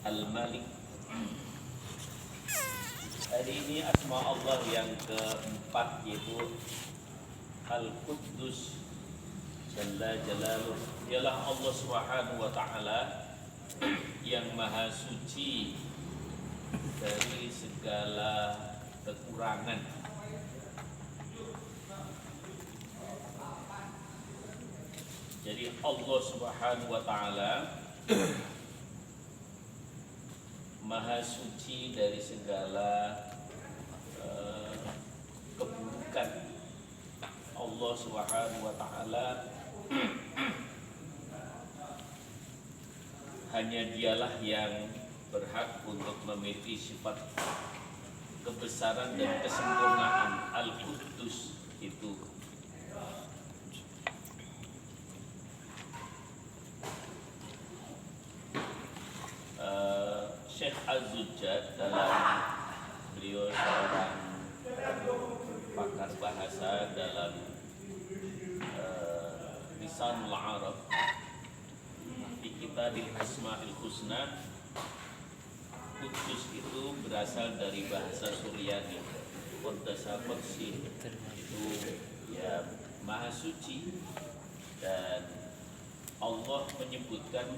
Al-Malik. Hari ini asma Allah yang keempat yaitu Al-Quddus Jalla Jalaluh. Dialah Allah Subhanahu wa Ta'ala yang maha suci dari segala kekurangan. Jadi Allah Subhanahu wa Ta'ala maha suci dari segala keburukan. Allah Subhanahu wa Ta'ala hanya dialah yang berhak untuk memiliki sifat kebesaran dan kesempurnaan. Al-Quddus itu Syekh Az-Zujjad, dalam beliau seorang pakar bahasa dalam Lisanul Arab, di Kitabul Asmaul Husna, Quddus itu berasal dari bahasa Suryani. Qaddasa Qudsi itu ya maha suci, dan Allah menyebutkan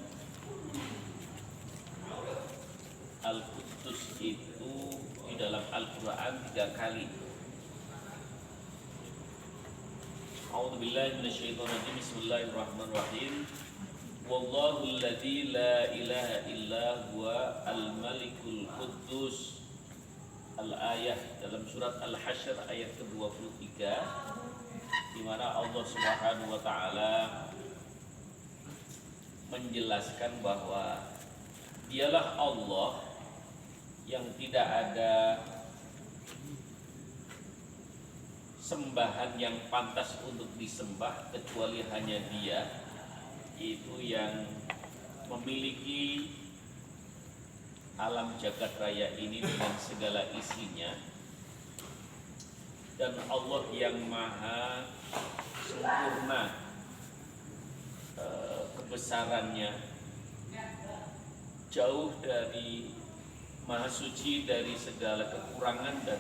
Al-Quddus itu di dalam Al-Quran 3 kali. A'udzubillahi minasyaitonirrajim. Bismillahirrahmanirrahim. Wallahu alladzi la ilaha illa huwa al-malikul quddus. Al-ayah dalam surat Al-Hasyr ayat ke-23, di mana Allah Subhanahu wa Ta'ala menjelaskan bahwa dialah Allah yang tidak ada sembahan yang pantas untuk disembah kecuali hanya Dia, itu yang memiliki alam jagat raya ini dengan segala isinya, dan Allah yang maha sempurna kebesarannya, jauh dari maha suci dari segala kekurangan dan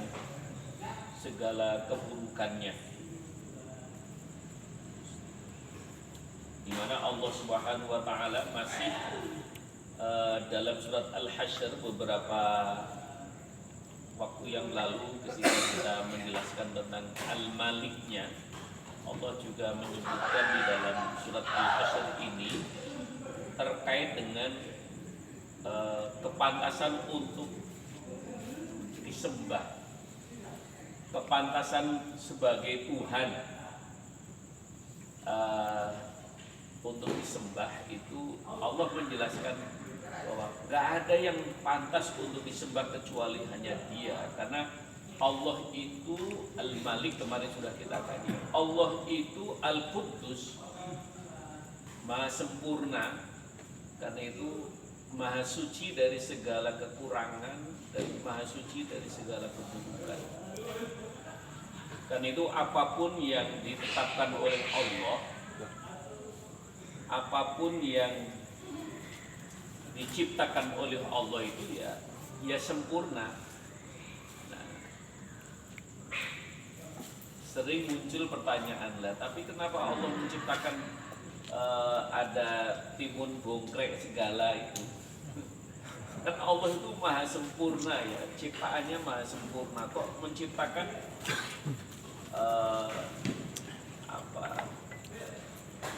segala keburukannya, di mana Allah Subhanahu wa Ta'ala masih dalam surat Al-Hasyr beberapa waktu yang lalu ketika kita menjelaskan tentang Al-Maliknya, Allah juga menyebutkan di dalam surat Al-Hasyr ini terkait dengan kepantasan untuk disembah, kepantasan sebagai Tuhan untuk disembah. Itu Allah menjelaskan bahwa gak ada yang pantas untuk disembah kecuali hanya Dia, karena Allah itu Al-Malik, kemarin sudah kita kaji. Allah itu Al-Quddus, maha sempurna, karena itu maha suci dari segala kekurangan dan maha suci dari segala keburukan. Dan itu apapun yang ditetapkan oleh Allah, apapun yang diciptakan oleh Allah itu ya sempurna. Nah, sering muncul pertanyaan lah, tapi kenapa Allah menciptakan ada timun bongkrek segala itu? Kan Allah itu maha sempurna, ya, ciptaannya maha sempurna, kok menciptakan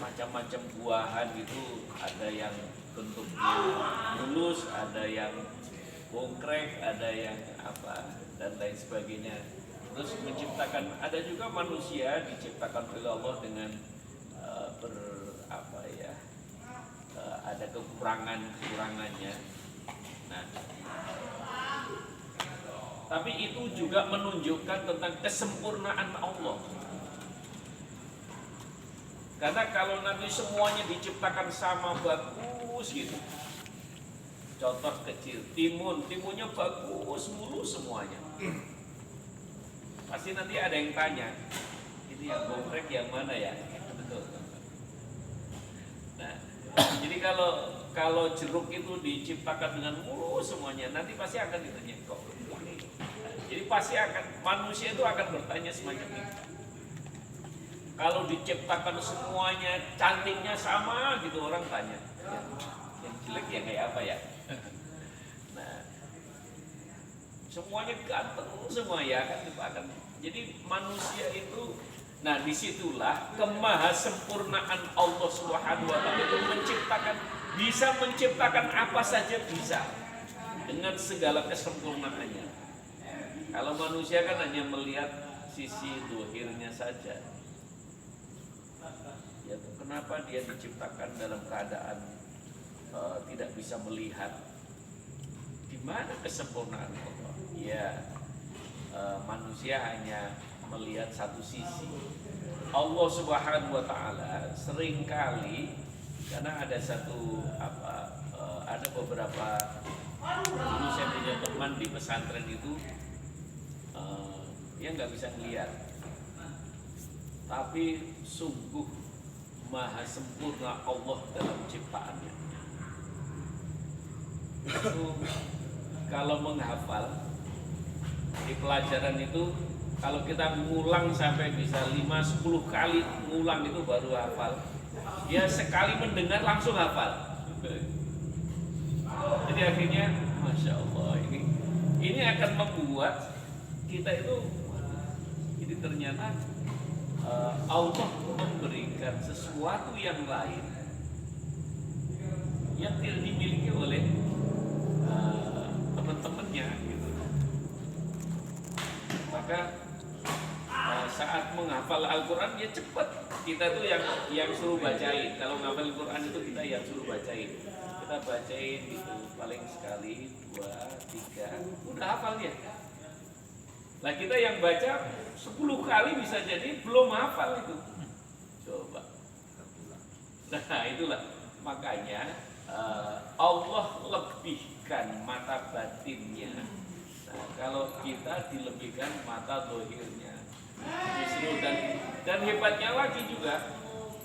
macam-macam buahan itu, ada yang bentuknya mulus, ada yang bongkrek, ada yang dan lain sebagainya. Terus menciptakan, ada juga manusia diciptakan oleh Allah dengan ada kekurangannya. Nah, tapi itu juga menunjukkan tentang kesempurnaan Allah. Karena kalau nanti semuanya diciptakan sama bagus gitu, contoh kecil, timunnya bagus mulus semuanya, pasti nanti ada yang tanya, ini yang bongkrek yang mana ya? Nah, jadi kalau jeruk itu diciptakan dengan mulus semuanya, nanti pasti akan ditanya kok ini. Jadi pasti akan manusia itu akan bertanya semacam itu. Kalau diciptakan semuanya cantiknya sama gitu, orang tanya yang jelek ya kayak apa ya. Nah, semuanya ganteng semua ya kan. Jadi manusia itu, nah disitulah kemahasempurnaan Allah Subhanahu Wa Taala itu bisa menciptakan apa saja bisa dengan segala kesempurnaannya. Kalau manusia kan hanya melihat sisi dohirnya saja. Ya, kenapa dia diciptakan dalam keadaan tidak bisa melihat? Di mana kesempurnaan Allah? Ya, manusia hanya melihat satu sisi. Allah Subhanahu Wa Taala seringkali, karena ada ada beberapa, dulu saya punya teman di pesantren itu, dia nggak bisa melihat, tapi sungguh maha sempurna Allah dalam ciptaannya. Itu kalau menghafal di pelajaran itu, kalau kita ngulang sampai bisa 5-10 kali ngulang itu baru hafal. Dia sekali mendengar langsung hafal. Jadi akhirnya Masya Allah, ini akan membuat kita itu, ini ternyata Allah memberikan sesuatu yang lain yang tidak dimiliki oleh teman-temannya gitu. Maka saat menghafal Al-Quran ya cepat. Kita tuh yang suruh bacain. Kalau menghafal Al-Quran itu kita yang suruh bacain. Kita bacain gitu paling sekali, 2, 3, udah hafal dia. Nah kita yang baca 10 kali bisa jadi belum hafal itu. Coba. Nah itulah makanya Allah lebihkan mata batinnya. Nah, kalau kita dilebihkan mata dohirnya. Justru dan hebatnya lagi juga,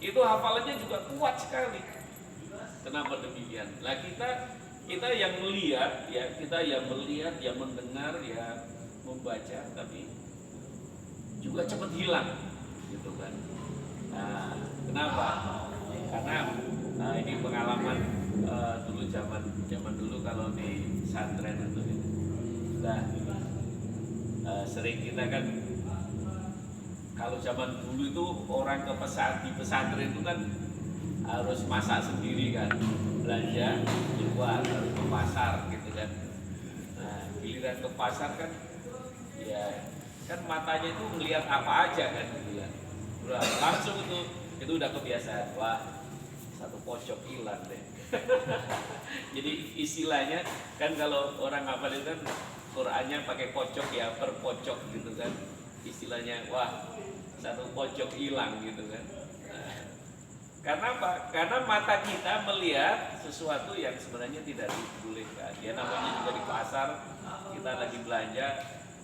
itu hafalannya juga kuat sekali. Kenapa demikian? Nah kita yang melihat ya, yang mendengar ya, membaca, tapi juga cepat hilang gitu kan. Nah, kenapa? Karena ini pengalaman dulu zaman dulu kalau di pesantren itu nah, sering kita kan, kalau zaman dulu itu orang di pesantren itu kan harus masak sendiri kan, belanja di luar, harus ke pasar gitu kan. Nah, giliran ke pasar kan ya kan matanya itu melihat apa aja kan gitu kan. Langsung itu udah kebiasaan. Wah, satu pojok hilang deh. Jadi istilahnya kan kalau orang hafal itu kan Qurannya pakai pojok ya, per pojok gitu kan. Istilahnya wah, satu pojok hilang gitu kan. Nah, karena apa? Karena mata kita melihat sesuatu yang sebenarnya tidak dibolehkan. Ya namanya juga di pasar, kita lagi belanja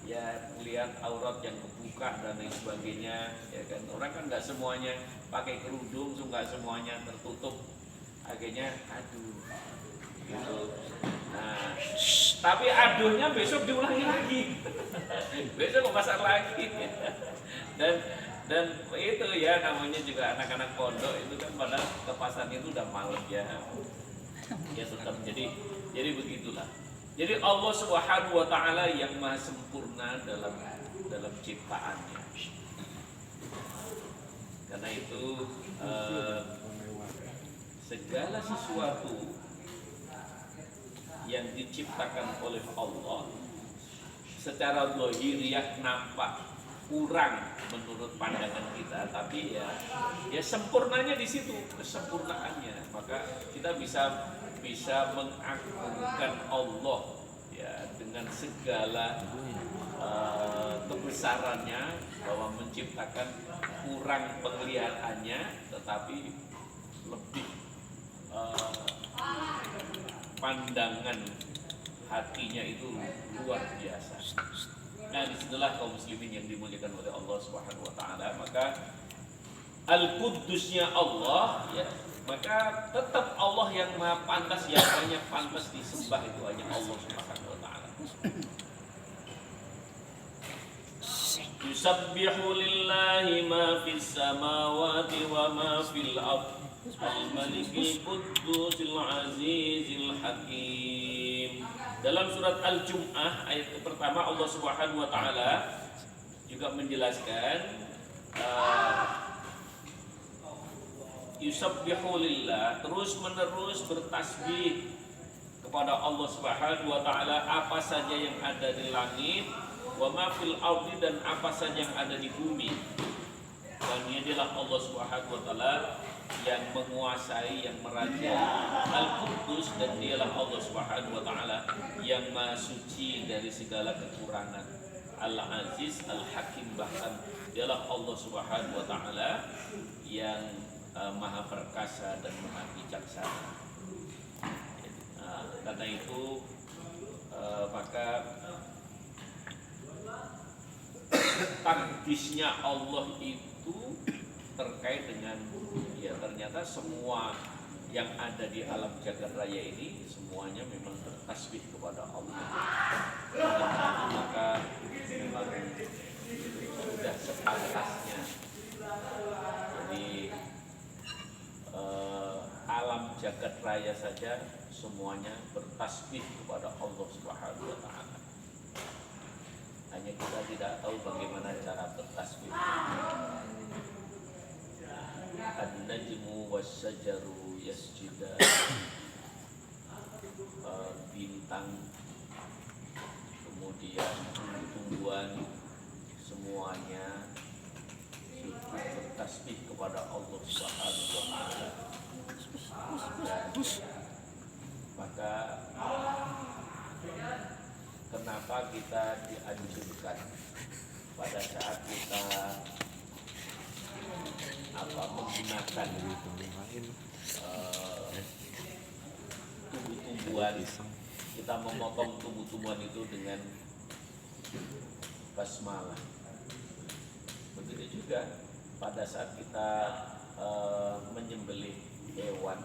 ya, melihat aurat yang kebuka dan lain sebagainya ya kan. Orang kan nggak semuanya pakai kerudung, nggak semuanya tertutup, akhirnya aduh gitu. Nah tapi aduhnya besok diulangi lagi. Besok ke pasar lagi. dan itu ya namanya juga anak-anak pondok itu kan, pada ke pasar itu udah malam ya tetap jadi begitulah. Jadi Allah Subhanahu Wa Taala yang maha sempurna dalam ciptaannya. Karena itu segala sesuatu yang diciptakan oleh Allah secara zahiriyah nampak kurang menurut pandangan kita, tapi ya sempurnanya di situ, kesempurnaannya. Maka kita bisa mengagungkan Allah ya dengan segala kebesarannya, bahwa menciptakan kurang penglihatannya tetapi lebih pandangan hatinya itu luar biasa. Nah, disitulah kaum muslimin yang dimuliakan oleh Allah Subhanahu Wa Taala. Maka Al-Quddusnya Allah ya, maka maka tetap Allah yang maha pantas, yang hanya pantas disembah itu hanya Allah Subhanahu wa taala. Yusabbihu lillahi ma fis samawati wa ma fil ardh al-malikil quddusil azizil hakim. Dalam surat Al-Jum'ah ayat pertama Allah Subhanahu wa taala juga menjelaskan yusabbihu lillah, terus menerus bertasbih kepada Allah Subhanahu wa taala apa saja yang ada di langit, wa ma fil ardi, dan apa saja yang ada di bumi. Dan dialah Allah Subhanahu wa taala yang menguasai, yang meraja, Al-Quddus, dan dialah Allah Subhanahu wa taala yang maha suci dari segala kekurangan, Al-Aziz, Al-Hakim, bahkan dialah Allah Subhanahu wa taala yang maha perkasa dan maha bijaksana. Karena itu maka takdisnya Allah itu terkait dengan ternyata semua yang ada di alam jagat raya ini semuanya memang bertasbih kepada Allah. Maka memang sudah sepantasnya. Jadi alam jagat raya saja semuanya bertasbih kepada Allah Subhanahu wa taala. Hanya kita tidak tahu bagaimana cara bertasbih. An-najmu was-sajaru yasjudan, bintang, kemudian tumbuhan semuanya bertasbih kepada Allah Subhanahu wa taala. Maka kenapa kita dianjurkan pada saat kita menggunakan tumbuh-tumbuhan, kita memotong tumbuh-tumbuhan itu dengan basmalah. Begitu juga pada saat kita menyembelih hewan,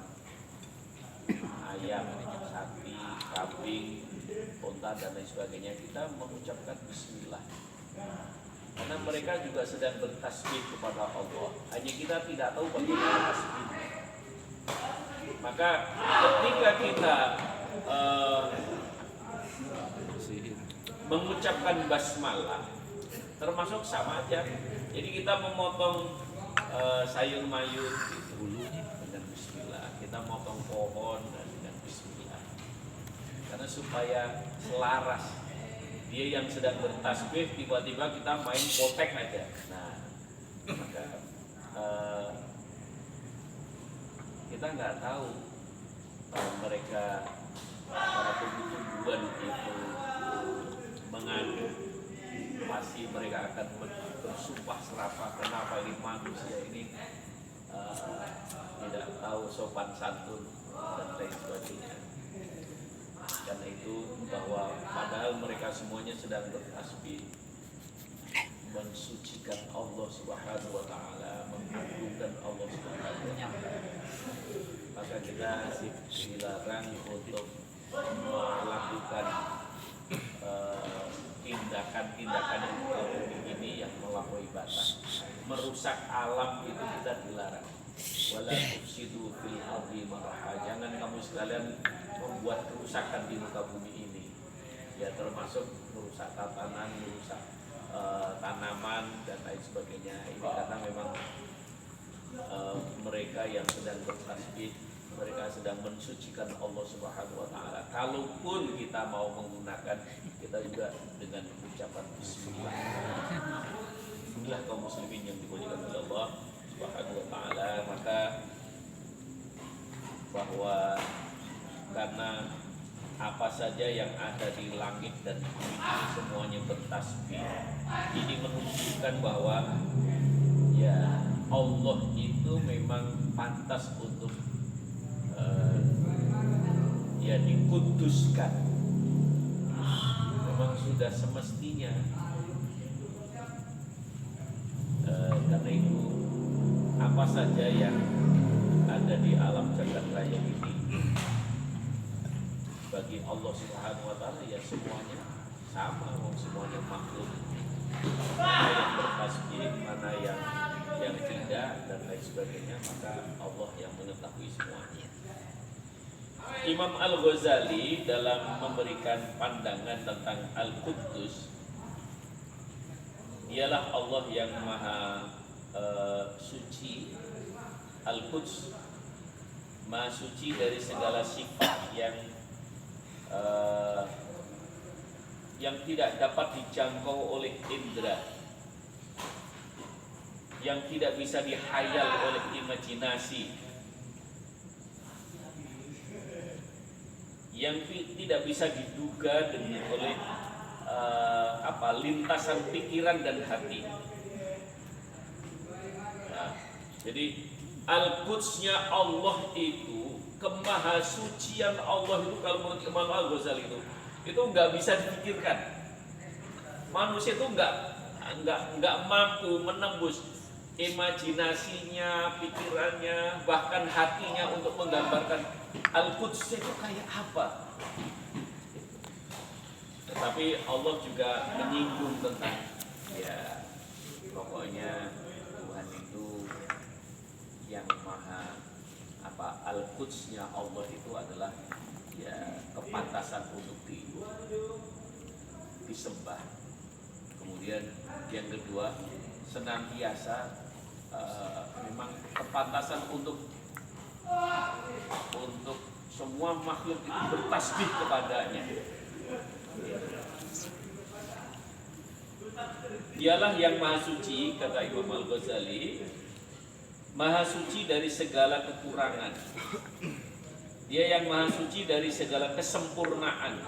ayam, sapi, kambing, unta, dan lain sebagainya, kita mengucapkan bismillah. Karena mereka juga sedang bertasbih kepada Allah. Hanya kita tidak tahu bagaimana tasbih. Maka ketika kita mengucapkan basmalah, termasuk sama aja. Jadi kita memotong sayur mayur gitu, dengan bismillah. Kita memotong pohon dengan bismillah. Karena supaya selaras. Dia yang sedang bertasbih, tiba-tiba kita main potek aja. Nah, maka kita nggak tahu mereka para tumbuh-tumbuhan itu mengadu, pasti mereka akan bersumpah serapah. Kenapa ini manusia ini tidak tahu sopan santun dan lain sebagainya. Karena itu bahwa padahal mereka semuanya sedang bertasbih, mensucikan Allah Subhanahu wa taala, mengagungkan Allah Subhanahu wa taala. Maka kita dilarang untuk melakukan tindakan-tindakan ini yang melampaui batas. Merusak alam itu kita dilarang. Wala tufsidu fil ardi maraha. Jangan kamu sekalian membuat kerusakan di muka bumi ini. Ya, termasuk merusak tatanan, merusak tanaman dan lain sebagainya. Ini karena memang mereka yang sedang bertasbih, mereka sedang mensucikan Allah Subhanahu wa taala. Kalaupun kita mau menggunakan, kita juga dengan ucapan bismillah. Inilah kaum muslimin yang dimuliakan oleh Allah Subhanahu wa taala. Maka bahwa karena apa saja yang ada di langit dan bumi semuanya bertasbih, ini menunjukkan bahwa ya Allah itu memang pantas untuk ya dikuduskan. Memang sudah semestinya. Karena itu apa saja yang ada ada di alam jagat raya ini, bagi Allah Subhanahu wa taala ya semuanya sama, semuanya makhluk. Mana yang bertasbih, mana yang tidak dan lain sebagainya, maka Allah yang mengetahui semuanya. Imam Al-Ghazali dalam memberikan pandangan tentang Al-Quddus, ialah Allah yang maha suci. Al-Quds maha suci dari segala sifat yang tidak dapat dijangkau oleh indera, yang tidak bisa dihayal oleh imajinasi, yang tidak bisa diduga oleh lintasan pikiran dan hati. Nah, jadi Al-Qudsnya Allah itu, kemahasucian Allah itu, kalau menurut Imam Al-Ghazali itu nggak bisa dipikirkan. Manusia itu nggak mampu menembus imajinasinya, pikirannya, bahkan hatinya untuk menggambarkan Al-Quds itu kayak apa. Tetapi Allah juga menyinggung tentang ya pokoknya Tuhan itu yang maha Al-Qudsnya Allah itu adalah ya kepantasan untuk disembah. Kemudian yang kedua, senantiasa memang kepantasan untuk semua makhluk itu bertasbih kepadanya. Dialah yang maha suci, kata Imam Al-Ghazali, maha suci dari segala kekurangan. Dia yang maha suci dari segala kesempurnaan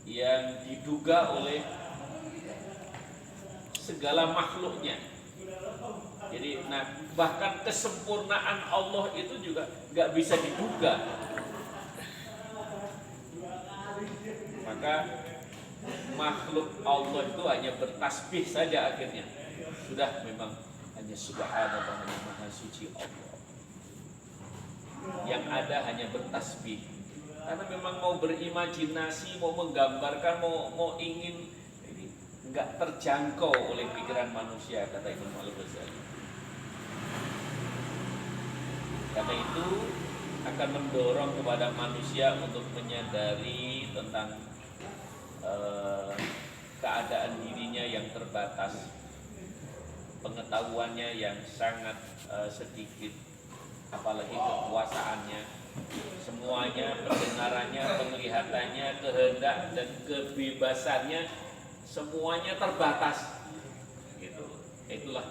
yang diduga oleh segala makhluknya. Jadi, bahkan kesempurnaan Allah itu juga nggak bisa diduga. Maka makhluk Allah itu hanya bertasbih saja akhirnya. Sudah memang hanya subhanallah, hanya maha suci Allah. Yang ada hanya bertasbih. Karena memang mau berimajinasi, mau menggambarkan, mau ingin, ini nggak terjangkau oleh pikiran manusia, kata Imam Al-Ghazali. Karena itu akan mendorong kepada manusia untuk menyadari tentang keadaan dirinya yang terbatas, pengetahuannya yang sangat sedikit, apalagi kekuasaannya, semuanya, pendengarannya, penglihatannya, kehendak dan kebebasannya, semuanya terbatas. Gitu. Itulah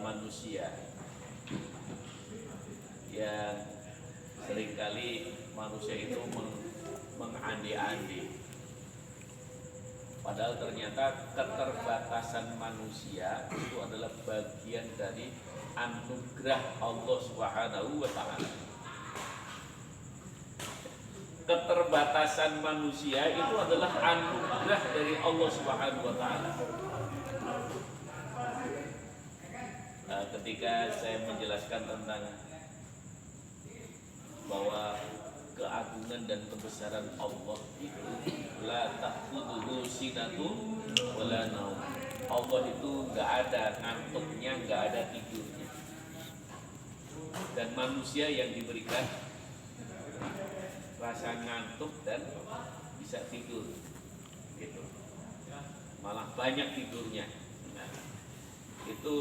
manusia yang seringkali manusia itu mengandi-andi. Padahal ternyata keterbatasan manusia itu adalah bagian dari anugerah Allah Subhanahu wa taala. Keterbatasan manusia itu adalah anugerah dari Allah Subhanahu wa taala. Ketika saya menjelaskan tentang bahwa keagungan dan kebesaran Allah itu la ta'khudhuhu sinatun wala naum. Allah itu enggak ada ngantuknya, enggak ada tidurnya. Dan manusia yang diberikan rasa ngantuk dan bisa tidur. Gitu. Malah banyak tidurnya. Nah, itu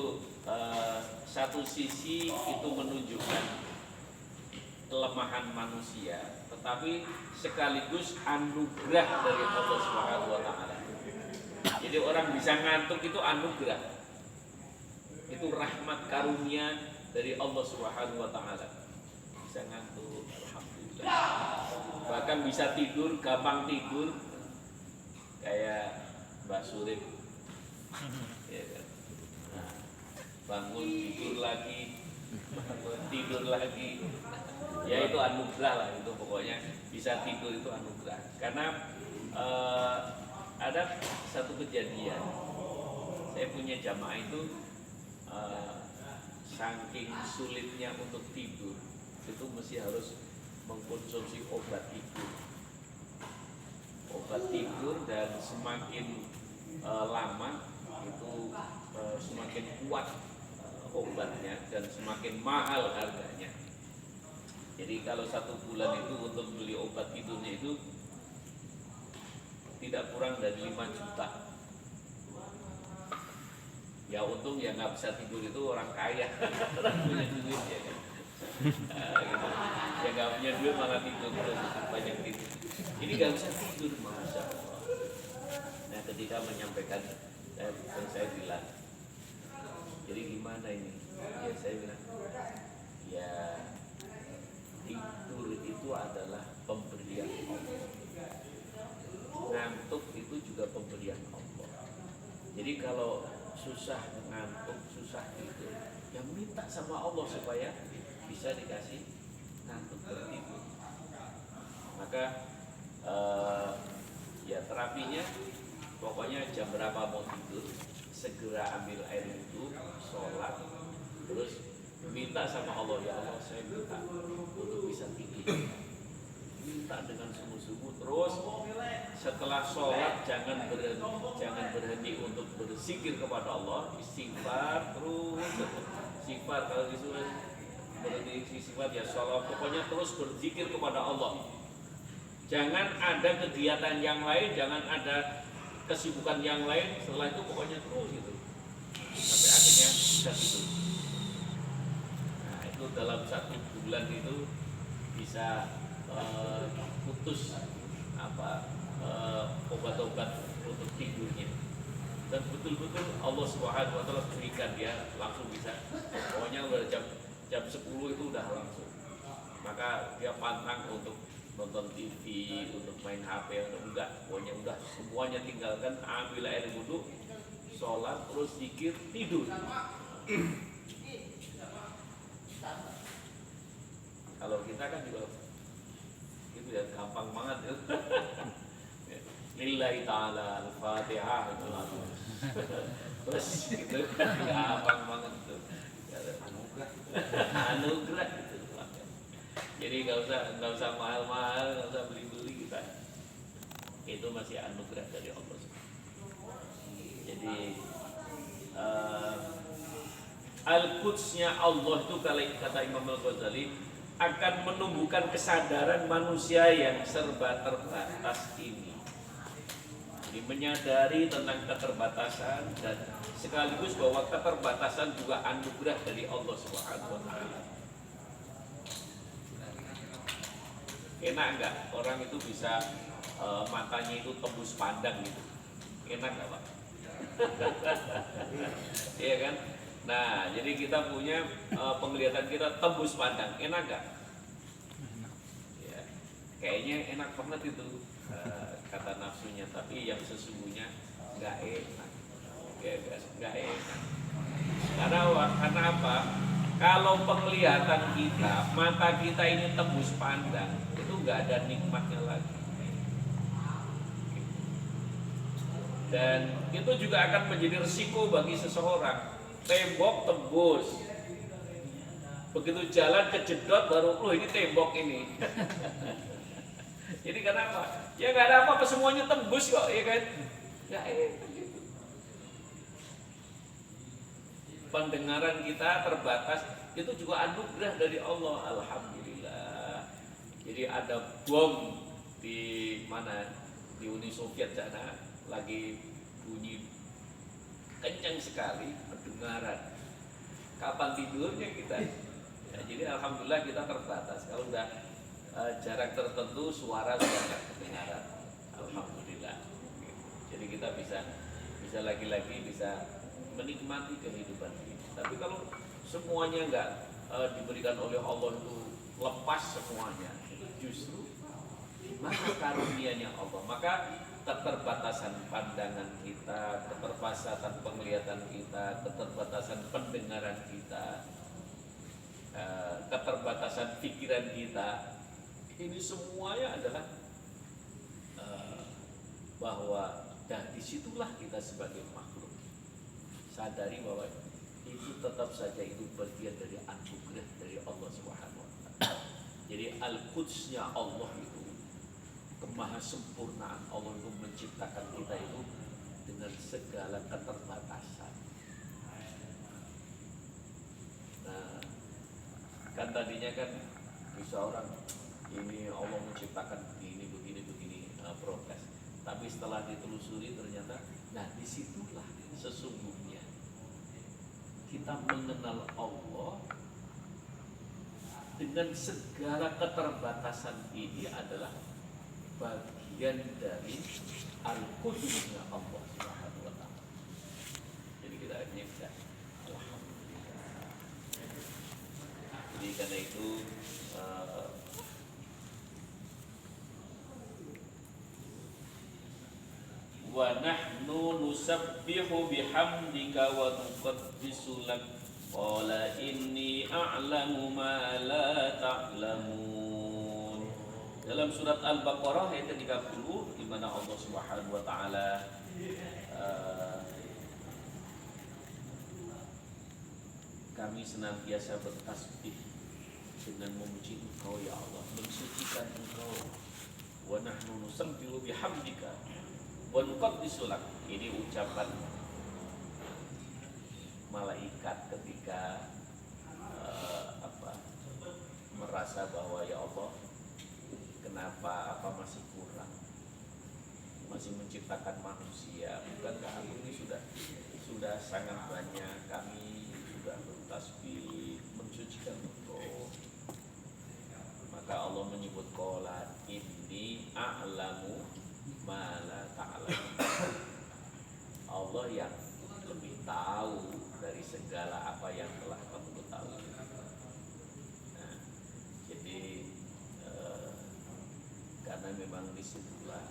satu sisi itu menunjukkan kelemahan manusia, tetapi sekaligus anugerah dari Allah Subhanahu wa taala. Jadi orang bisa ngantuk itu anugerah. Itu rahmat karunia dari Allah Subhanahu wa taala. Bisa ngantuk, alhamdulillah. Bahkan bisa tidur, gampang tidur. Kayak Mbak Surip. Ya kan? Nah, bangun tidur lagi, bangun tidur lagi. Ya itu anugerah lah, itu pokoknya bisa tidur itu anugerah. Karena ada satu kejadian, saya punya jamaah itu saking sulitnya untuk tidur itu mesti harus mengkonsumsi obat tidur dan semakin lama itu semakin kuat obatnya dan semakin mahal harganya. Jadi kalau 1 bulan itu untuk beli obat tidurnya itu tidak kurang dari 5 juta. Ya untung ya nggak bisa tidur itu orang kaya, orang punya duit ya kan. Gitu. Ya nggak punya duit malah tidur terus banyak tidur. Ini nggak bisa tidur, masya Allah. Nah ketika menyampaikan saya bilang, jadi gimana ini? Ya saya bilang, ya tidur itu adalah pemberian Allah. Ngantuk itu juga pemberian Allah. Jadi kalau susah ngantuk, susah tidur, ya minta sama Allah supaya bisa dikasih ngantuk tertidur. Maka ya terapinya pokoknya jam berapa mau tidur segera ambil air wudhu, sholat, terus minta sama Allah, ya Allah saya minta untuk bisa tidur, minta dengan sungguh-sungguh. Terus setelah sholat jangan berhenti untuk berzikir kepada Allah, istighfar terus, istighfar. Kalau disuruh berhenti istighfar ya sholat, pokoknya terus berzikir kepada Allah. Jangan ada kegiatan yang lain, jangan ada kesibukan yang lain. Setelah itu pokoknya terus gitu sampai akhirnya bisa tidur. Nah itu dalam 1 bulan itu bisa putus obat-obat untuk tidurnya, dan betul-betul Allah Subhanahu wa taala berikan dia langsung bisa. Pokoknya udah jam 10 itu udah langsung. Maka dia pantang untuk nonton TV, untuk main HP, enggak. Pokoknya udah semuanya tinggalkan, ambil air wudhu, sholat, terus zikir, tidur. Kalau kita kan juga itu ya gampang banget ya. Lillahi ta'ala al-fatihah itu lalu. Terus gitu gampang banget tuh. Anugerah itu. Jadi nggak usah mahal-mahal, nggak usah beli-beli kita. Itu masih anugerah dari Allah. Jadi Al-Qudsnya Allah itu kalau kata Imam Al-Ghazali akan menumbuhkan kesadaran manusia yang serba terbatas ini. Jadi menyadari tentang keterbatasan dan sekaligus bahwa keterbatasan juga anugerah dari Allah Subhanahu wa taala. Enak enggak orang itu bisa matanya itu tembus pandang gitu? Enak enggak Pak? Iya kan? Nah, jadi kita punya penglihatan kita tembus pandang, enak gak? Ya, kayaknya enak banget itu kata nafsunya, tapi yang sesungguhnya nggak enak, nggak enak. Karena apa? Kalau penglihatan kita, mata kita ini tembus pandang, itu nggak ada nikmatnya lagi. Dan itu juga akan menjadi risiko bagi seseorang. Tembok tembus, begitu jalan kejedot baru, ini tembok ini. Jadi kenapa? Ya nggak ada apa-apa, semuanya tembus kok, ya kan? Ya gitu. Pendengaran kita terbatas, itu juga anugerah dari Allah, alhamdulillah. Jadi ada bom di mana, di Uni Soviet sana lagi bunyi kencang sekali, pendengaran. Kapan tidurnya kita? Ya, jadi alhamdulillah kita terbatas. Kalau udah jarak tertentu suara sudah nggak kedengaran. Alhamdulillah. Jadi kita bisa lagi-lagi bisa menikmati kehidupan ini. Tapi kalau semuanya nggak diberikan oleh Allah itu lepas semuanya, itu justru mana karunia-Nya Allah. Maka keterbatasan pandangan kita, keterbatasan penglihatan kita, keterbatasan pendengaran kita, keterbatasan pikiran kita, ini semuanya adalah bahwa disitulah kita sebagai makhluk sadari bahwa itu tetap saja itu bagian dari anugerah dari Allah Subhanahu wa taala. Jadi al-qudsnya Allah itu, kemahasempurnaan Allah itu menciptakan kita itu dengan segala keterbatasan. Nah, kan tadinya kan bisa orang ini Allah menciptakan begini progres. Tapi setelah ditelusuri ternyata, nah disitulah sesungguhnya kita mengenal Allah dengan segala keterbatasan ini adalah bagian dari al-qudsnya Allah Subhanahu wa taala. Jadi kita akhirnya bisa alhamdulillah. Jadi karena itu wa nahnu nusabbihu bihamdika wa nuqaddisu lak qala inni a'lamu ma la ta'lamun. Dalam surat Al-Baqarah ayat 30 di mana Allah Subhanahu wa taala kami senantiasa bertasbih dengan memuji Engkau ya Allah, mensucikan Engkau. Wa nahnu nusabbihu bihamdika wa nuqaddisu lak. Ini ucapan malaikat ketika merasa bahwa ya Allah, kenapa masih kurang, masih menciptakan manusia, bukankah aku ini sudah sangat banyak, kami sudah bertasbih mensucikan Engkau. Maka Allah menyebut qala inni a'lamu ma la ta'lamun. Allah yang lebih tahu dari segala apa yang telah kamu ketahui. Nah, jadi karena memang disitulah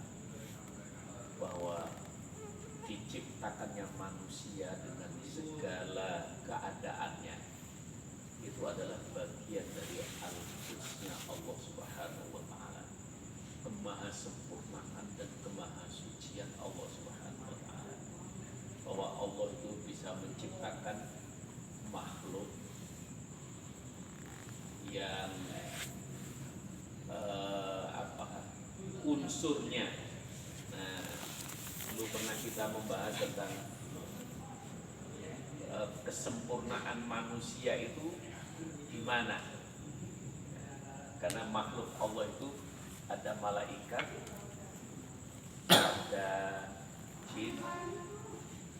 bahwa diciptakannya manusia dengan segala keadaannya itu adalah bagian dari al-qudsnya Allah Subhanahu wa taala, kemahasempurnaan dan kemahasucian Allah Subhanahu wa taala, bahwa Allah itu bisa menciptakan makhluk yang unsurnya. Nah, dulu pernah kita membahas tentang kesempurnaan manusia itu di mana? Karena makhluk Allah itu ada malaikat, ada jin,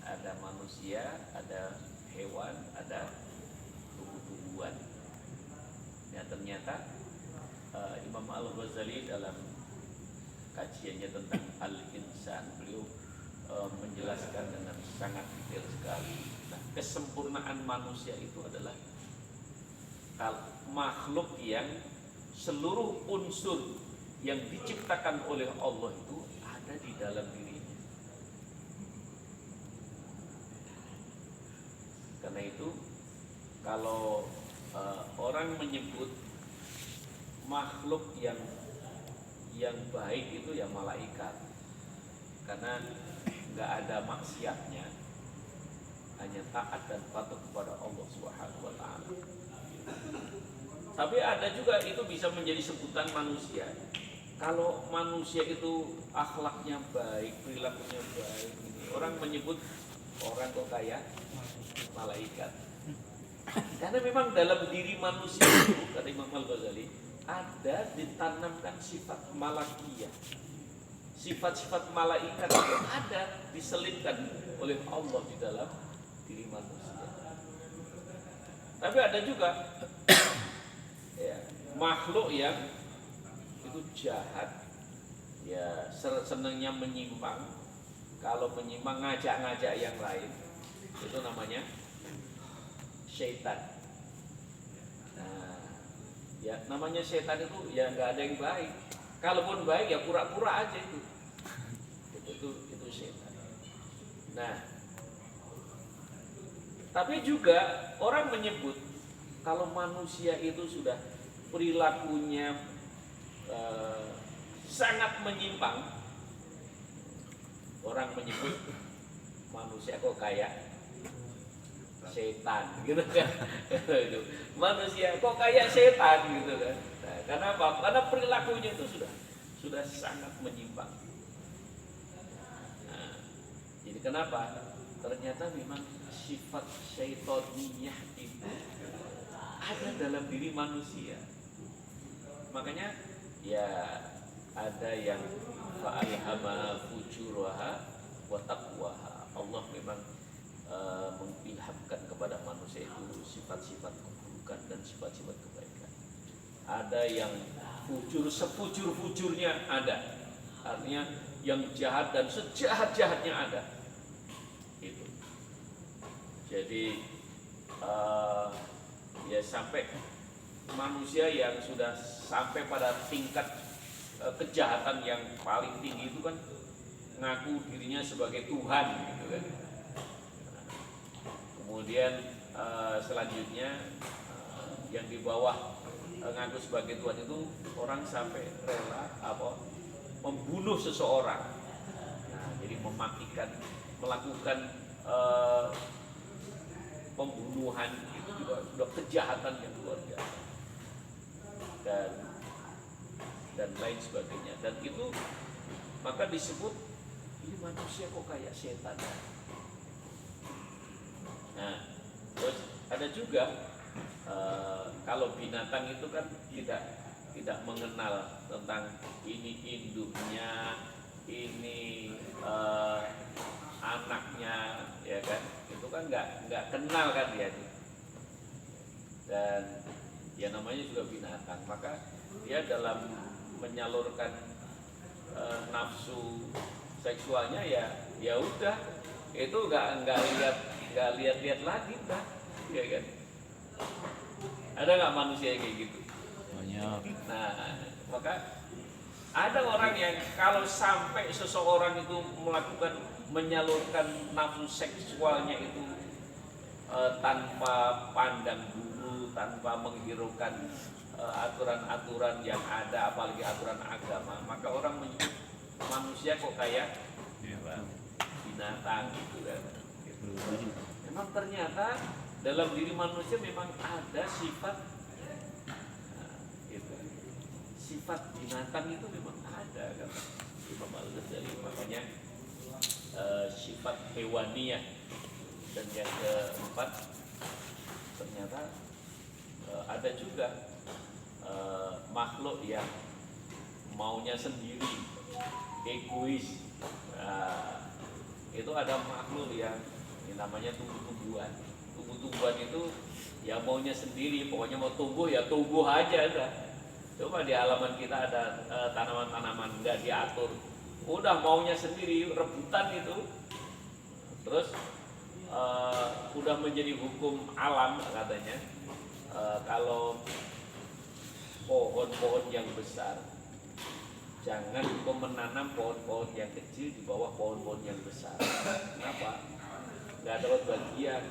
ada manusia, ada hewan, ada tumbuh-tumbuhan. Ya, ternyata Imam Al-Ghazali dalam kajiannya tentang Al-Insan, beliau menjelaskan dengan sangat detail sekali. Nah, kesempurnaan manusia itu adalah makhluk yang seluruh unsur yang diciptakan oleh Allah itu ada di dalam dirinya. Karena itu kalau orang menyebut makhluk yang baik itu ya malaikat, karena nggak ada maksiatnya, hanya taat dan patuh kepada Allah Subhanahu wa taala. Tapi ada juga itu bisa menjadi sebutan manusia. Kalau manusia itu akhlaknya baik, perilakunya baik, orang menyebut orang kok kayak malaikat. Karena memang dalam diri manusia itu, kata Imam Al-Ghazali, ada ditanamkan sifat malakiyah. Sifat-sifat malaikat itu ada diselipkan oleh Allah di dalam diri manusia. Tapi ada juga ya, makhluk yang itu jahat, ya senangnya menyimpang. Kalau menyimpang ngajak-ngajak yang lain, itu namanya syaitan. Nah, ya namanya syaitan itu ya nggak ada yang baik. Kalaupun baik ya pura-pura aja itu. Itu syaitan. Nah, tapi juga orang menyebut kalau manusia itu sudah perilakunya sangat menyimpang, orang menyebut manusia kok kayak setan gitu kan. Itu manusia kok kayak setan gitu kan. Nah, karena apa? Karena perilakunya itu sudah sangat menyimpang. Nah, jadi kenapa? Ternyata memang sifat syaitoniyah itu ada dalam diri manusia. Makanya ya ada yang fa'alhama fujuraha wa taqwaha. Allah memang mengilhamkan kepada manusia itu sifat-sifat keburukan dan sifat-sifat kebaikan. Ada yang fujur sefujur-fujurnya ada. Artinya yang jahat dan sejahat-jahatnya ada. Itu. Jadi ya sampai manusia yang sudah sampai pada tingkat kejahatan yang paling tinggi itu kan ngaku dirinya sebagai Tuhan gitu kan. Kemudian selanjutnya yang di bawah ngaku sebagai Tuhan itu orang sampai rela membunuh seseorang. Nah, jadi mematikan, melakukan pembunuhan itu juga sudah kejahatan yang luar biasa dan lain sebagainya. Dan itu maka disebut ini manusia kok kayak setan. Nah, terus ada juga kalau binatang itu kan tidak mengenal tentang ini induknya, ini anaknya, ya kan? Itu kan nggak kenal kan dia. Dan ya namanya juga binatang, maka dia dalam menyalurkan nafsu seksualnya ya udah itu nggak lihat lagi udah, ya kan? Ada nggak manusia kayak gitu? Banyak. Nah, maka ada orang yang kalau sampai seseorang itu menyalurkan nafsu seksualnya itu tanpa pandang bulu, tanpa menghiraukan aturan-aturan yang ada, apalagi aturan agama, maka orang menyebut manusia kok kayak binatang gitu kan. Memang ternyata dalam diri manusia memang ada sifat sifat binatang itu memang ada kan. Imam Al-Ghazali makanya sifat hewaniyah. Dan yang keempat ternyata ada juga makhluk yang maunya sendiri, egois. Itu ada makhluk yang namanya tumbuh-tumbuhan. Tumbuh-tumbuhan itu ya maunya sendiri, pokoknya mau tumbuh ya tumbuh aja dah. Coba di halaman kita ada tanaman-tanaman nggak diatur, udah maunya sendiri, rebutan itu. Terus udah menjadi hukum alam katanya, kalau pohon-pohon yang besar jangan menanam pohon-pohon yang kecil di bawah pohon-pohon yang besar. Kenapa? Nggak dapat bagian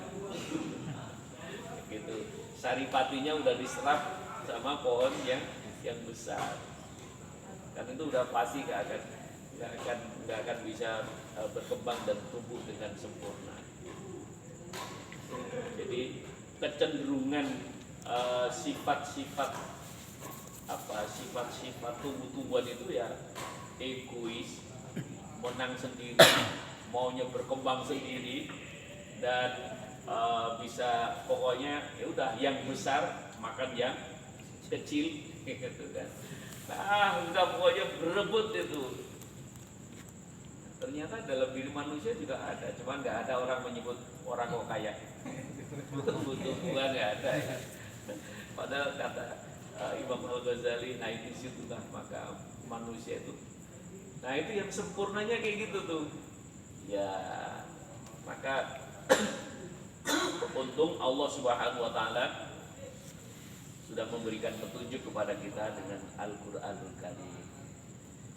gitu. Saripatinya udah diserap sama pohon yang besar, kan itu udah pasti nggak akan bisa berkembang dan tumbuh dengan sempurna. Jadi kecenderungan sifat-sifat tumbuh-tumbuhan itu ya egois, menang sendiri, maunya berkembang sendiri, dan bisa pokoknya ya udah yang besar makan yang kecil gitu kan. Nah, udah pokoknya berebut itu. Ternyata dalam diri manusia juga ada, cuman nggak ada orang menyebut orang kok kayak tumbuh-tumbuhan, nggak ada ya. Padahal kata Imam Al-Ghazali, nah itu situlah maka manusia itu. Nah itu yang sempurnanya kayak gitu tuh. Ya maka untung Allah Subhanahu Wa Taala sudah memberikan petunjuk kepada kita dengan Al-Quranul Karim.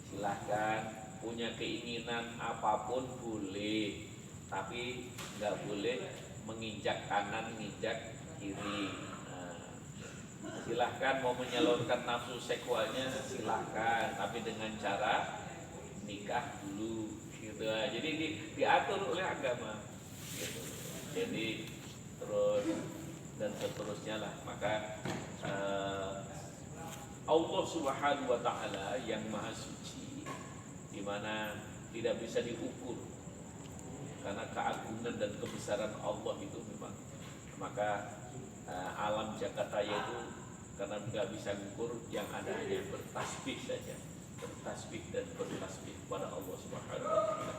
Silahkan punya keinginan apapun boleh, tapi nggak boleh menginjak kanan, menginjak kiri. Silahkan mau menyalurkan nafsu seksualnya, silahkan, tapi dengan cara nikah dulu gitu. Jadi diatur oleh agama gitu. Jadi terus dan seterusnya lah. Maka Allah Subhanahu wa taala yang maha suci, di mana tidak bisa diukur karena keagungan dan kebesaran Allah itu memang. Maka alam jagat raya itu karena nggak bisa mengukur, yang ada hanya bertasbih saja, bertasbih dan bertasbih pada Allah Subhanahu wa taala.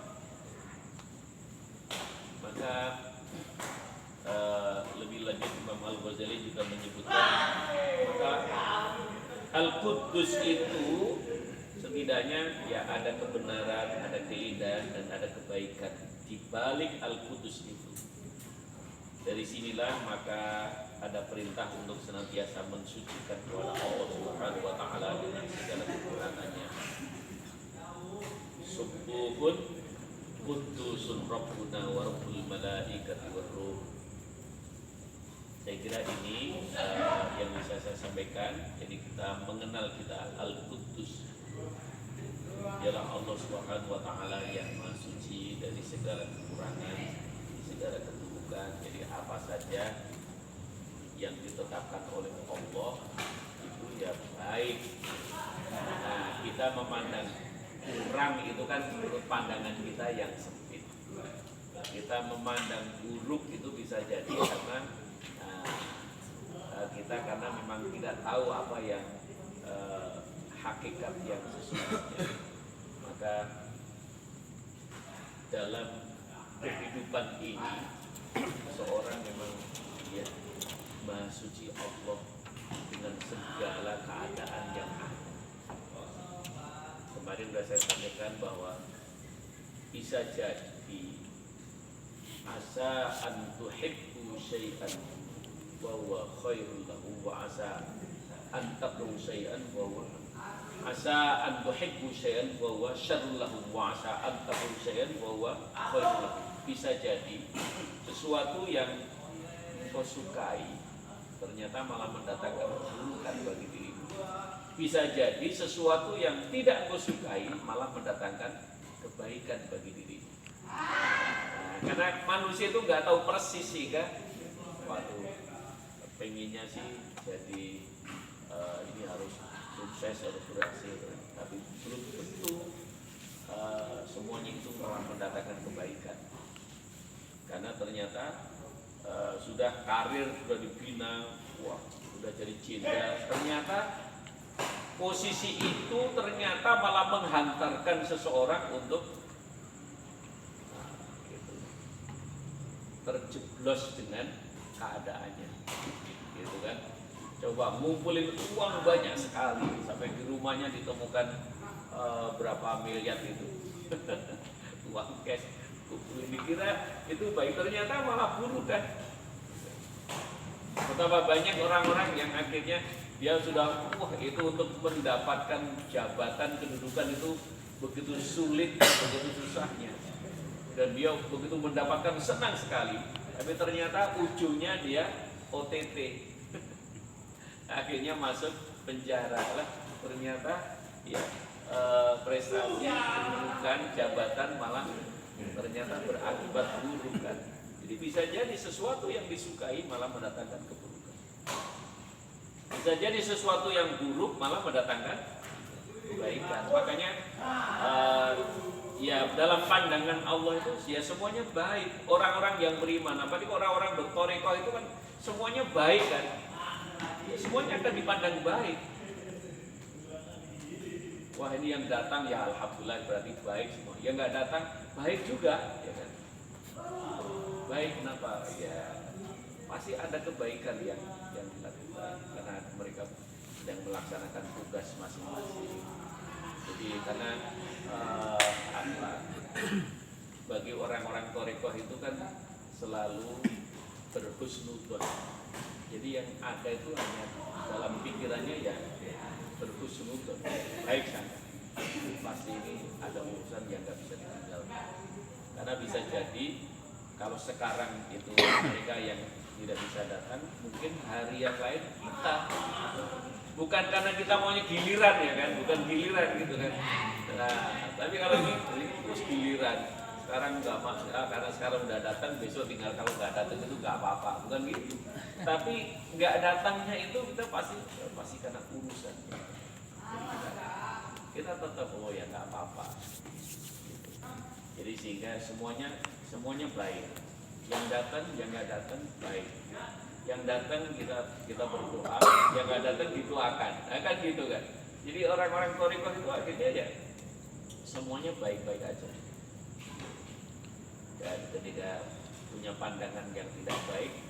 Maka lebih lanjut Imam Al-Ghazali juga menyebutkan, maka Al-Quddus itu setidaknya ya ada kebenaran, ada keindahan dan ada kebaikan di balik Al-Quddus itu. Dari sinilah maka ada perintah untuk senantiasa mensucikan kepada Allah Subhanahu wa taala dengan segala kekurangannya. Subuhun Quddusun Rabbuna wa Rabbul Malaikati war Ruh. Saya kira ini yang bisa saya sampaikan. Jadi kita mengenal kita Al-Quddus, ialah Allah Subhanahu wa taala yang maha suci dari segala kekurangan, segala keburukan. Jadi apa saja yang ditetapkan oleh Allah itu ya baik. Nah, kita memandang kurang itu kan menurut pandangan kita yang sempit. Kita memandang buruk itu bisa jadi karena kita karena memang tidak tahu apa yang hakikat yang sesungguhnya. Maka dalam kehidupan ini seorang memang ya maha suci Allah dengan segala keadaan yang ada. Kemarin sudah saya sampaikan bahwa bisa jadi asa an tuhibbu syai'an wa huwa khairul lahu wa asa an takrahu syai'an wa huwa asa an tuhibbu syai'an wa huwa syarrul lahu wa asa an takrahu syai'an wa huwa khairul lahu. Bisa jadi sesuatu yang kau sukai ternyata malah mendatangkan keburukan bagi dirimu. Bisa jadi sesuatu yang tidak kau sukai malah mendatangkan kebaikan bagi dirimu. Nah, karena manusia itu nggak tahu persis sih kan. Waduh, pengennya sih jadi ini harus sukses, harus berhasil, tapi belum tentu semuanya itu malah mendatangkan kebaikan. Karena ternyata sudah karir sudah dibina, wah sudah jadi cinta, ternyata posisi itu ternyata malah menghantarkan seseorang untuk terjeblos dengan keadaannya, gitu kan? Coba ngumpulin uang banyak sekali sampai di rumahnya ditemukan berapa miliar itu uang cash. Dikira itu baik, ternyata malah buruk kan? Betapa banyak orang-orang yang akhirnya dia sudah itu untuk mendapatkan jabatan kedudukan itu begitu sulit, begitu susahnya, dan dia begitu mendapatkan senang sekali, tapi ternyata ujungnya dia OTT akhirnya masuk penjara lah. Ternyata ya prestasi kedudukan jabatan malah ternyata berakibat buruk kan. Jadi bisa jadi sesuatu yang disukai malah mendatangkan keburukan. Bisa jadi sesuatu yang buruk malah mendatangkan kebaikan. Makanya ya dalam pandangan Allah itu ya semuanya baik. Orang-orang yang beriman, apalagi orang-orang bertorekoh itu kan semuanya baik kan. Ya, semuanya akan dipandang baik. Wah ini yang datang ya alhamdulillah berarti baik semua. Yang nggak datang baik juga, ya kan? Baik kenapa? Ya pasti ada kebaikan yang dilakukan karena mereka sedang melaksanakan tugas masing-masing. Jadi karena bagi orang-orang torekoh itu kan selalu berhusnudzon. Jadi yang ada itu hanya dalam pikirannya ya berhusnudzon, baik sangat. Pasti ini ada urusan yang nggak bisa ditinggalkan. Karena bisa jadi kalau sekarang itu mereka yang tidak bisa datang, mungkin hari yang lain kita. Bukan karena kita maunya giliran ya kan, bukan giliran gitu kan. Nah, tapi kalau ini terus giliran. sekarang nggak masuk, karena sekarang udah datang, besok tinggal kalau nggak datang itu nggak apa-apa, bukan gitu. Tapi nggak datangnya itu kita pasti karena urusan. Kita tetap oh ya nggak apa-apa. Jadi sehingga semuanya baik. Yang datang, yang nggak datang baik. Yang datang kita berdoa, yang nggak datang didoakan. Nah, kan gitu kan. Jadi orang-orang thariqah itu akhirnya ya semuanya baik-baik aja. Dan ketika punya pandangan yang tidak baik,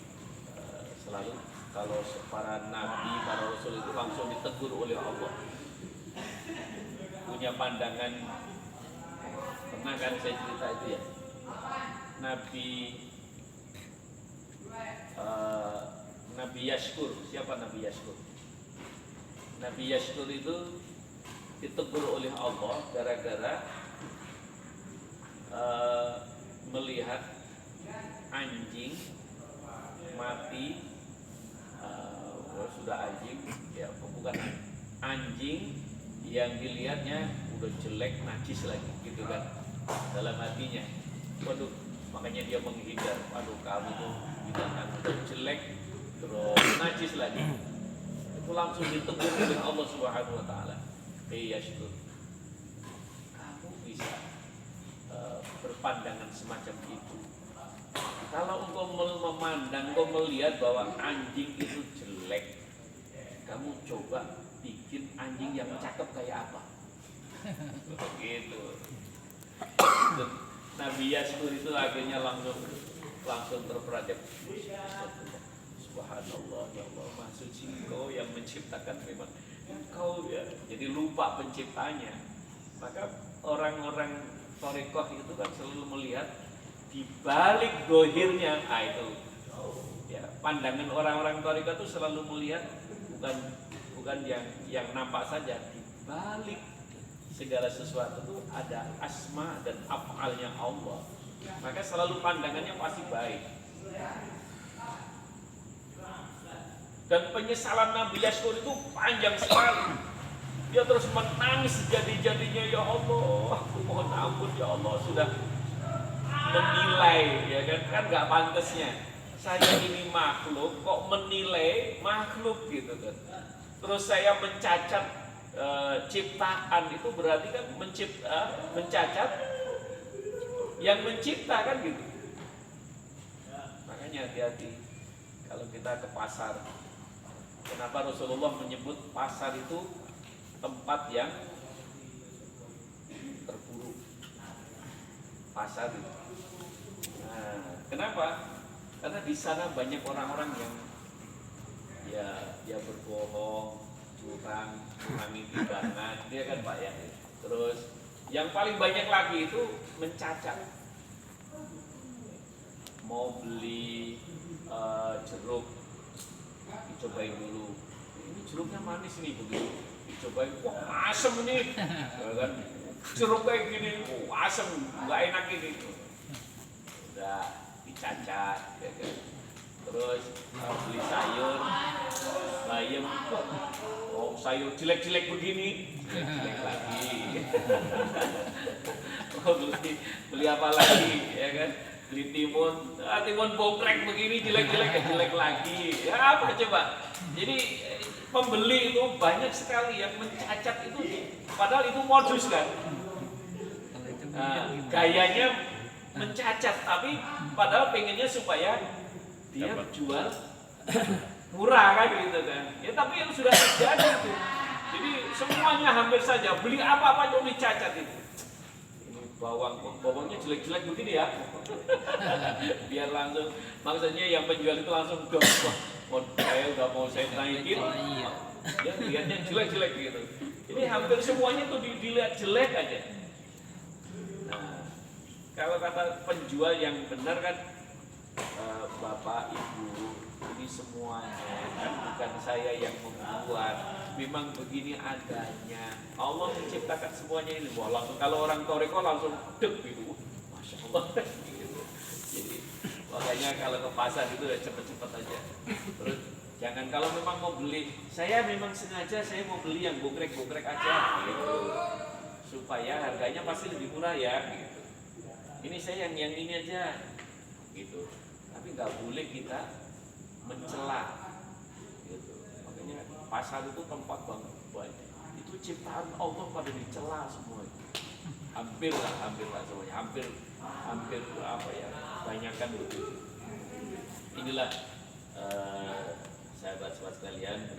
selalu kalau para nabi, para rasul itu langsung ditegur oleh Allah. Punya pandangan, pernah kan saya cerita itu ya, Nabi Yashkur. Siapa Nabi Yashkur? Nabi Yashkur itu ditegur oleh Allah gara-gara melihat anjing mati, sudah anjing ya, bukan anjing yang dilihatnya udah jelek, najis lagi gitu kan, dalam hatinya waduh, makanya dia menghindar, waduh kamu tuh binatang udah jelek terus najis lagi. Itu langsung ditegur oleh Allah Subhanahu wa taala. Yashkur, kamu bisa berpandangan semacam itu. Kalau engkau memandang, engkau melihat bahwa anjing itu jelek, kamu coba bikin anjing yang cakep kayak apa? Begitu. Nabi Yashkur itu akhirnya langsung terperanjat. Subhanallah, ya Allah, Maha Suci Engkau yang menciptakan, memang Engkau ya. Jadi lupa penciptanya. Maka orang-orang thariqah itu kan selalu melihat di balik dohirnya, itu ya, pandangan orang-orang thariqah itu selalu melihat bukan yang nampak saja, di balik segala sesuatu itu ada asma dan af'alnya Allah. Maka selalu pandangannya pasti baik. Dan penyesalan Nabi Yashkur itu panjang sekali. Dia terus menangis sejadi-jadinya, ya Allah, aku mohon ampun ya Allah, sudah menilai, ya kan nggak pantasnya. Saya ini makhluk kok menilai makhluk gitu kan. Terus saya mencacat ciptaan, itu berarti kan mencacat yang mencipta kan gitu. Makanya hati-hati kalau kita ke pasar. Kenapa Rasulullah menyebut pasar itu tempat yang terburuk? Pasar itu. Nah, kenapa? Karena di sana banyak orang-orang yang dia berbohong, curangi timbangan, dia kan Pak ya. Terus yang paling banyak lagi itu mencacat. Mau beli jeruk, dicobain dulu. Ini jeruknya manis nih, begitu dicobain, wah asem nih, kan? Jeruk kayak gini, asem, nggak enak ini. Udah dicacat, ya kan? Terus beli sayur, bayam, sayur jelek-jelek begini, jelek-jelek lagi. Beli apa lagi, ya kan? Beli timun bongkrek begini, jelek lagi. Ya apa coba? Jadi pembeli itu banyak sekali yang mencacat itu, padahal itu modus kan. Nah, gayanya mencacat, tapi padahal pengennya supaya dia jual murah kan gitu kan. Ya tapi yang sudah terjadi itu. Jadi semuanya hampir saja beli apa-apa itu dicacat itu. Bawangnya jelek-jelek begini ya. Biar langsung, maksudnya yang penjual itu langsung saya udah mau saya naikin, dia lihatnya jelek-jelek gitu. Ini hampir semuanya tuh dilihat jelek aja. Nah, kalau kata penjual yang benar kan, Bapak Ibu, ini semuanya kan bukan saya yang membuat, memang begini adanya. Allah menciptakan semuanya ini. Wah, langsung kalau orang thariqah langsung deg gitu, masya Allah gitu. Jadi makanya kalau ke pasar itu ya cepet-cepet aja. Terus jangan, kalau memang mau beli, saya memang sengaja saya mau beli yang bokrek-bokrek aja gitu, supaya harganya pasti lebih murah ya gitu. ini saya yang ini aja gitu. Tapi nggak boleh kita mencela gitu. Makanya pasar itu tempat banget itu ciptaan Allah pada dicela semua. Hampir lah semuanya, hampir apa ya, banyakkan begitu. Inilah sahabat-sahabat sekalian,